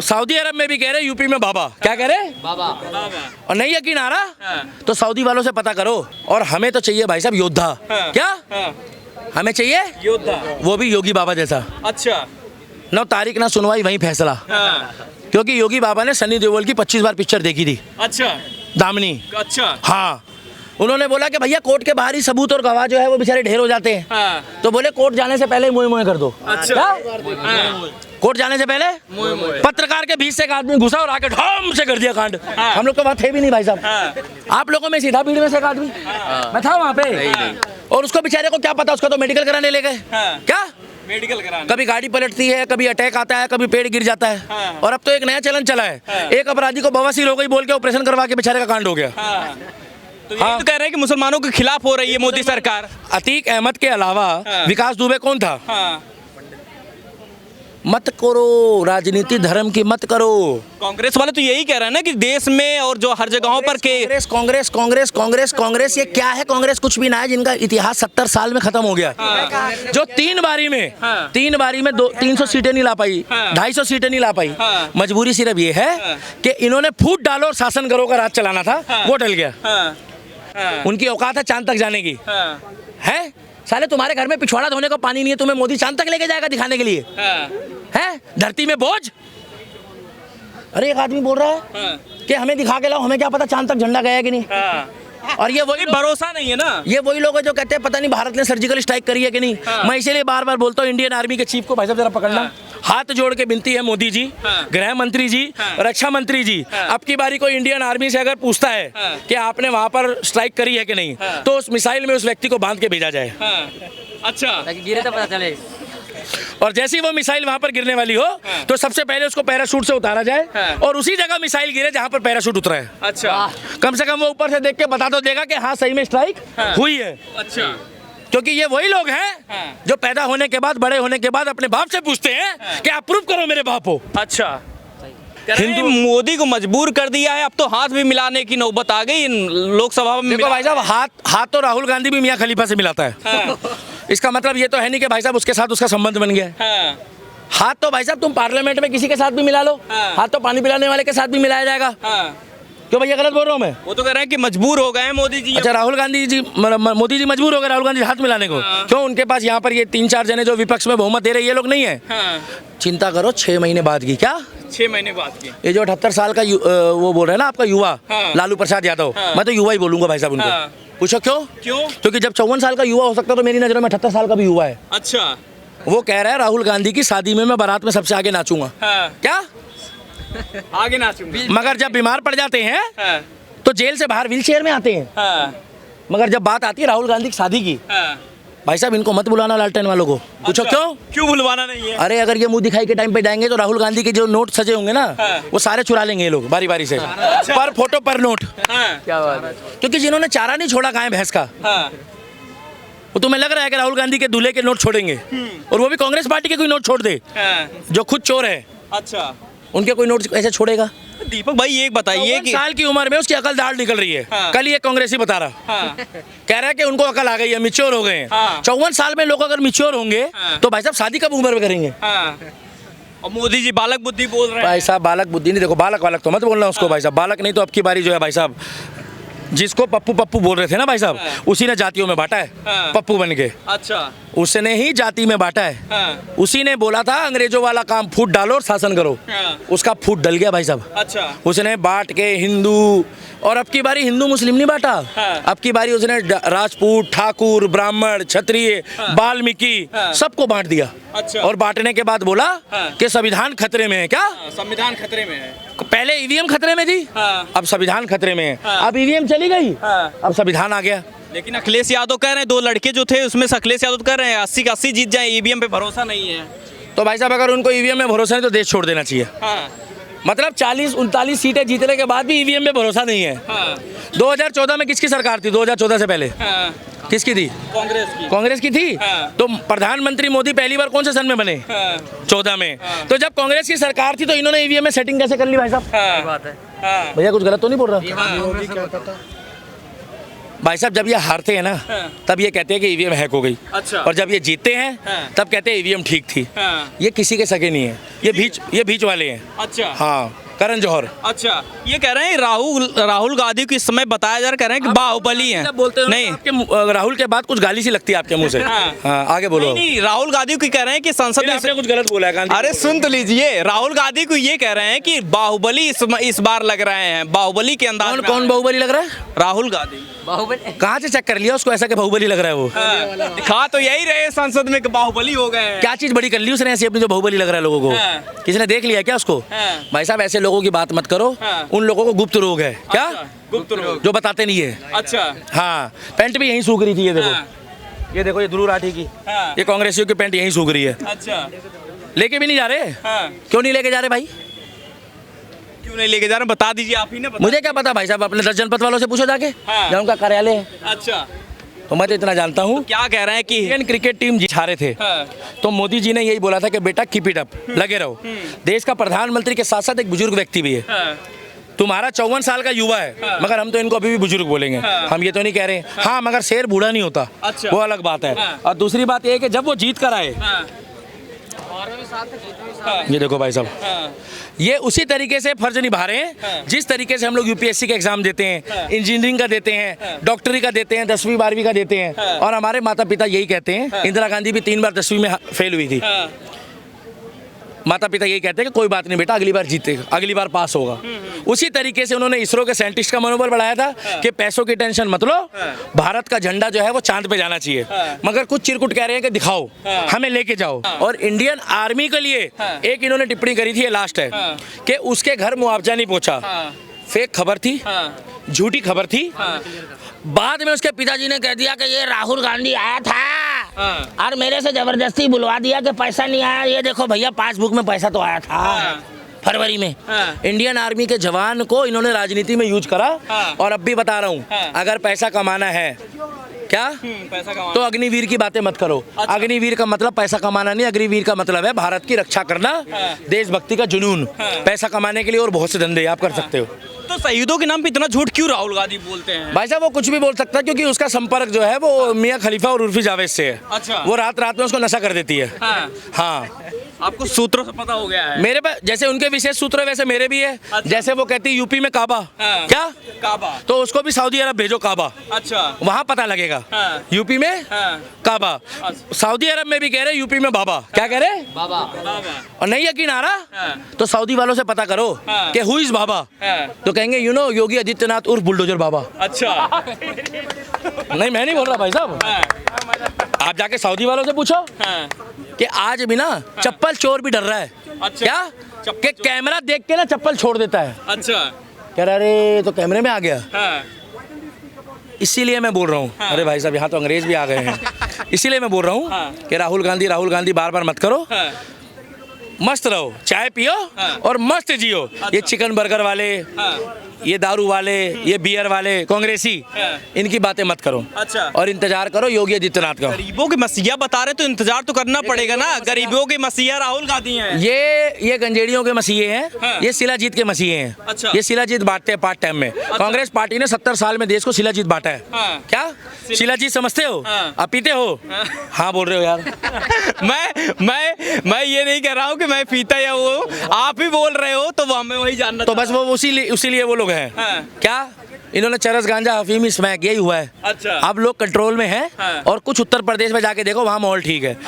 Saudi अरब में भी कह रहे, यूपी में बाबा। क्या कह रहे? बाबा। और नहीं यकीन आ रहा तो सऊदी वालों से पता करो। और हमें तो चाहिए भाई साहब योद्धा। क्या हमें चाहिए? योद्धा, वो भी योगी बाबा जैसा। अच्छा। 9 तारीख ना सुनवाई वहीं फैसला। क्योंकि योगी बाबा ने सनी देओल की 25 बार पिक्चर देखी थी, अच्छा दामिनी। अच्छा। हाँ, उन्होंने बोला कि भैया कोर्ट के बाहर ही सबूत और गवाह जो है वो बेचारे ढेर हो जाते हैं। तो बोले कोर्ट जाने से पहले मुँह मुँह कर दो। अच्छा। कोर्ट जाने से पहले पत्रकार के बीच से एक आदमी घुसा और आके ढम से कर दिया कांड। हम लोग तो वहाँ थे भी नहीं भाई साहब। आप लोगों में सीधा भीड़ में से एक आदमी, मैं था वहाँ पे, और उसको बेचारे को क्या पता, उसको तो मेडिकल कराने ले गए। क्या मेडिकल कराने? कभी गाड़ी पलटती है, कभी अटैक आता है, कभी पेड़ गिर जाता है। और अब तो एक नया चलन चला है, एक अपराधी को बवासीर हो गई बोल के ऑपरेशन करवा के बेचारे का कांड हो गया। तो ये तो कह रहे हैं कि मुसलमानों के खिलाफ हो रही है मोदी सरकार। अतीक अहमद के अलावा विकास दुबे कौन था? मत करो राजनीति, धर्म की मत करो। कांग्रेस वाले तो यही कह रहे हैं ना कि देश में और जो हर जगहों पर के कांग्रेस कांग्रेस कांग्रेस कांग्रेस कांग्रेस, ये क्या है? कांग्रेस कुछ भी ना है, जिनका इतिहास 70 साल में खत्म हो गया। जो 3 बारी में 300 सीटें नहीं ला पाई, 250 सीटें नहीं ला पाई। मजबूरी सिर्फ ये है कि इन्होंने फूट डालो और शासन करो का राज चलाना था, वो टल गया। उनकी औकात है चांद तक जाने की। है साले, तुम्हारे घर में पिछवाड़ा धोने का पानी नहीं है, तुम्हें मोदी चांद तक लेके जाएगा दिखाने के लिए? है धरती में बोझ? अरे एक आदमी बोल रहा है कि हमें दिखा के लाओ, हमें क्या पता चांद तक झंडा गया कि नहीं। और ये वही भरोसा नहीं है ना, ये वही लोग हैं जो कहते हैं पता नहीं भारत ने सर्जिकल स्ट्राइक करी है कि नहीं। मैं इसीलिए बार बार बोलता हूँ, इंडियन आर्मी के चीफ को भाई साहब जरा पकड़ना। हाथ जोड़ के विनती है मोदी जी, गृह मंत्री जी, रक्षा मंत्री जी, अब की बारी को इंडियन आर्मी से अगर पूछता है कि आपने वहां पर स्ट्राइक करी है कि नहीं, तो उस मिसाइल में उस व्यक्ति को बांध के भेजा जाए। अच्छा, गिरे तो पता चले। और जैसे ही वो मिसाइल वहां पर गिरने वाली हो तो सबसे पहले उसको पैराशूट से उतारा जाए और उसी जगह मिसाइल गिरे जहां पर पैराशूट उतरा है। अच्छा, कम से कम वो ऊपर से देख के बता तो देगा कि हाँ सही में स्ट्राइक हुई है। अच्छा, क्योंकि ये वही लोग हैं जो पैदा होने के बाद, बड़े होने के बाद अपने बाप से पूछते हैं कि आप प्रूफ करो मेरे बाप हो। अच्छा, हिंदू मोदी को मजबूर कर दिया है, अब तो हाथ भी मिलाने की नौबत आ गई लोकसभा में। देखो भाई साहब, हाथ तो राहुल गांधी भी मियां खलीफा से मिलाता है। इसका मतलब ये तो है नहीं कि भाई साहब उसके साथ उसका संबंध बन गया है। हाथ तो भाई साहब तुम पार्लियामेंट में किसी के साथ भी मिला लो, हाथ तो पानी पिलाने वाले के साथ भी मिलाया जाएगा। क्यों भैया गलत बोल रहा हूँ मैं? वो तो कह रहे हैं कि मजबूर हो गए हैं मोदी जी। अच्छा, राहुल गांधी जी, मोदी जी मजबूर हो गए राहुल गांधी हाथ मिलाने को? क्यों? उनके पास यहाँ पर ये 3-4 जने जो विपक्ष में बहुमत दे रहे ये लोग नहीं है। चिंता करो 6 महीने बाद की। क्या 6 महीने बाद की? ये जो 78 साल का वो बोल रहे हैं ना आपका युवा, लालू प्रसाद यादव, मैं तो युवा ही बोलूंगा भाई साहब उनको। पूछो क्यों? क्योंकि जब 54 साल का युवा हो सकता तो मेरी नजरों में 78 साल का भी युवा है। अच्छा, वो कह रहा है राहुल गांधी की शादी में मैं बारात में सबसे आगे नाचूंगा। क्या आगे नाचूंगा? मगर जब बीमार पड़ जाते हैं तो जेल से बाहर व्हील चेयर में आते हैं। मगर जब बात आती है राहुल गांधी की शादी की, भाई साहब इनको मत बुलाना लालटेन वालों को। पूछो क्यों बुलवाना नहीं है? अरे अगर ये मुंह दिखाई के टाइम पे जाएंगे तो राहुल गांधी के जो नोट सजे होंगे ना वो सारे चुरा लेंगे ये लोग बारी बारी से। पर फोटो पर नोट। क्या बात है? क्योंकि जिन्होंने चारा नहीं छोड़ा गाय भैंस का, वो तुम्हें लग रहा है कि राहुल गांधी के दूल्हे के नोट छोड़ेंगे? और वो भी कांग्रेस पार्टी के कोई नोट छोड़ दे जो खुद चोर है। अच्छा, उनके कोई नोट ऐसे छोड़ेगा? दीपक भाई ये बताइए कि साल की उम्र में उसकी अकल दाढ़ निकल रही है। कल ये कांग्रेसी बता रहा कह रहा है कि उनको अकल आ गई है, मिच्योर हो गए हैं। 54 साल में लोग अगर मिच्योर होंगे तो भाई साहब शादी कब उम्र में करेंगे? और मोदी जी बालक बुद्धि बोल रहे हैं। भाई साहब बालक बुद्धि नहीं, देखो बालक तो मत बोलना उसको भाई साहब। बालक नहीं तो अब की बारी जो है भाई साहब, जिसको पप्पू पप्पू बोल रहे थे ना भाई साहब, उसी ने जातियों में बांटा है पप्पू बन के। अच्छा, उसने ही जाति में बांटा है। उसी ने बोला था अंग्रेजों वाला काम फूट डालो और शासन करो, उसका फूट डल गया भाई साहब। अच्छा, उसने बांट के हिंदू, और अब की बारी हिंदू मुस्लिम नहीं बांटा, अब की बारी उसने राजपूत, ठाकुर, ब्राह्मण, क्षत्रिय, वाल्मीकि सबको बांट दिया। अच्छा, और बांटने के बाद बोला कि संविधान खतरे में है। क्या संविधान खतरे में है? पहले ईवीएम खतरे में थी, अब संविधान खतरे में है। अब ईवीएम चली गई, अब संविधान आ गया। लेकिन अखिलेश यादव कह रहे हैं, 2 लड़के जो थे उसमें से अखिलेश यादव कह रहे हैं 80 का 80 जीत जाए, ईवीएम पे भरोसा नहीं है। तो भाई साहब अगर उनको ईवीएम में भरोसा नहीं तो देश छोड़ देना चाहिए। मतलब 40-39 सीटें जीतने के बाद भी ईवीएम में भरोसा नहीं है। 2014 में किसकी सरकार थी? 2014 से पहले किसकी थी? कांग्रेस की थी। तो प्रधानमंत्री मोदी पहली बार कौन से सन में बने? 14 में। तो जब कांग्रेस की सरकार थी तो इन्होंने ईवीएम में सेटिंग कैसे कर ली भाई साहब? भैया कुछ गलत तो नहीं बोल रहा? भाई साहब जब ये हारते हैं ना तब ये कहते हैं कि ईवीएम हैक हो गई। अच्छा। और जब ये जीतते हैं तब कहते हैं ईवीएम ठीक थी। ये किसी के सगे नहीं है, ये बीच वाले हैं। अच्छा। हाँ, करण जौहर। अच्छा, ये कह रहे हैं राहुल गांधी को इस समय बताया जा रहा, कह रहे हैं कि बाहुबली हैं। जब बोलते हो नहीं आपके राहुल के बाद कुछ गाली सी लगती है आपके मुंह से। हाँ, आगे बोलो। नहीं, राहुल गांधी को कह रहे हैं कि संसद में आपने कुछ गलत बोला है गांधी। अरे सुन तो लीजिए, राहुल गांधी को ये कह रहे हैं कि बाहुबली इस बार लग रहे हैं, बाहुबली के अंदाज में। कौन बाहुबली लग रहा है? राहुल गांधी। बाहुबली कहाँ से चेक कर लिया उसको ऐसा कि बाहुबली लग रहा है वो? दिखा तो यही रहे संसद में कि बाहुबली हो गए हैं। क्या चीज बड़ी कर ली उसने ऐसी अपनी जो बाहुबली लग रहा है लोगों को? किसी ने देख लिया क्या उसको? भाई साहब ऐसे लोगों की बात मत करो। उन लोगों को गुप्त रोग है। क्या गुप्त रोग? जो बताते नहीं है। अच्छा। हाँ, पैंट भी यहीं सूख रही थी। ये देखो, ये देखो, ये ध्रुव राठी की, ये कांग्रेसियों की पैंट यहीं सूख रही है। अच्छा। लेके भी नहीं जा रहे? क्यों नहीं लेके जा रहे भाई? क्यों नहीं लेके जा रहे, बता दीजिए, आप ही ने बता। मुझे क्या पता भाई साहब, अपने 10 जनपद वालों से पूछो जाके, जहाँ उनका कार्यालय है। अच्छा। तो मैं तो इतना जानता हूँ। क्या कह रहे हैं कि इंडियन क्रिकेट टीम जीत रहे थे तो मोदी जी ने यही बोला था कि बेटा कीप इट अप, लगे रहो। देश का प्रधानमंत्री के साथ साथ एक बुजुर्ग व्यक्ति भी है। तुम्हारा 54 साल का युवा है, मगर हम तो इनको अभी भी बुजुर्ग बोलेंगे। हम ये तो नहीं कह रहे। हाँ, मगर शेर बूढ़ा नहीं होता। अच्छा। वो अलग बात है। और दूसरी बात ये है कि जब वो जीत कर आए, ये देखो भाई साहब, ये उसी तरीके से फर्ज निभा रहे हैं जिस तरीके से हम लोग यूपीएससी का एग्जाम देते हैं, इंजीनियरिंग का देते हैं, डॉक्टरी का देते हैं, 10वीं 12वीं का देते हैं। और हमारे माता पिता यही कहते हैं, इंदिरा गांधी भी 3 बार 10वीं में फेल हुई थी। माता पिता यही कहते हैं कि कोई बात नहीं बेटा, अगली बार जीतेगा, अगली बार पास होगा। उसी तरीके से उन्होंने इसरो के साइंटिस्ट का मनोबल बढ़ाया था कि पैसों की टेंशन मत लो, भारत का झंडा जो है वो चांद पे जाना चाहिए। मगर कुछ चिरकुट कह रहे हैं कि दिखाओ, हमें लेके जाओ। और इंडियन आर्मी के लिए एक इन्होंने टिप्पणी करी थी, ये लास्ट है, कि उसके घर मुआवजा नहीं पहुंचा। फेक खबर थी, झूठी खबर थी। बाद में उसके पिताजी ने कह दिया कि ये राहुल गांधी आया था और मेरे से जबरदस्ती बुलवा दिया कि पैसा नहीं आया। ये देखो भैया, पासबुक में पैसा तो आया था फरवरी में। इंडियन आर्मी के जवान को इन्होंने राजनीति में यूज करा। और अब भी बता रहा हूँ, अगर पैसा कमाना है क्या, पैसा कमाना, तो अग्निवीर की बातें मत करो। अच्छा। अग्निवीर का मतलब पैसा कमाना नहीं, अग्निवीर का मतलब है भारत की रक्षा करना, देशभक्ति का जुनून। पैसा कमाने के लिए और बहुत से धंधे आप कर सकते हो। तो शहीदों के नाम पे इतना झूठ क्यों राहुल गांधी बोलते हैं? भाई साहब वो कुछ भी बोल सकता है, क्योंकि उसका संपर्क जो है वो मियां खलीफा और उर्फी जावेद से है। अच्छा। वो रात रात में उसको नशा कर देती है। हाँ, आपको सूत्रों से पता हो गया है? मेरे पास जैसे उनके विशेष सूत्र है वैसे मेरे भी है। अच्छा। जैसे वो कहती है यूपी में काबा, क्या काबा, तो उसको भी सऊदी अरब भेजो काबा। अच्छा। वहाँ पता लगेगा। यूपी में काबा, सऊदी अरब में भी कह रहे यूपी में बाबा। क्या कह रहे? बाबा। और नहीं यकीन आ रहा तो सऊदी वालों से पता करो कि हु इज बाबा, तो कहेंगे यू नो योगी आदित्यनाथ उर्फ बुलडोजर बाबा। अच्छा। नहीं, मैं नहीं बोल रहा भाई साहब, आप जाके सऊदी वालों से पूछो कि आज भी ना चप्पल चोर भी डर रहा है। अच्छा। क्या कि कैमरा देख के ना चप्पल छोड़ देता है। अच्छा। कह रहा अरे तो कैमरे में आ गया। इसीलिए मैं बोल रहा हूँ, अरे भाई साहब यहाँ तो अंग्रेज भी आ गए हैं। इसीलिए मैं बोल रहा हूँ कि राहुल गांधी बार बार मत करो। मस्त रहो, चाय पियो और मस्त जियो। ये चिकन बर्गर वाले, ये दारू वाले, ये बियर वाले कांग्रेसी, इनकी बातें मत करो। अच्छा। और इंतजार करो योगी आदित्यनाथ का। गरीबों के मसीहा बता रहे तो इंतजार तो करना पड़ेगा ना। गरीबों के मसीहा राहुल गांधी हैं। ये गंजेड़ियों के मसीहे हैं। ये शिलाजीत के मसीहे हैं। अच्छा। ये शिलाजीत बांटते हैं पार्ट टाइम में। कांग्रेस पार्टी ने 70 साल में देश को शिलाजीत बांटा है। क्या शिलाजीत समझते हो? आप पीते हो? हाँ बोल रहे हो यार। मैं ये नहीं कह रहा हूँ कि मैं पीता या वो, आप ही बोल रहे हो तो हमें वही जानना। तो बस वो उसी लिए वो लोग हैं। क्या इन्होंने चरस गांजा अफीम स्मैक यही हुआ है। अच्छा। अब लोग कंट्रोल में हैं। और कुछ उत्तर प्रदेश में जाके देखो, वहाँ माहौल ठीक है।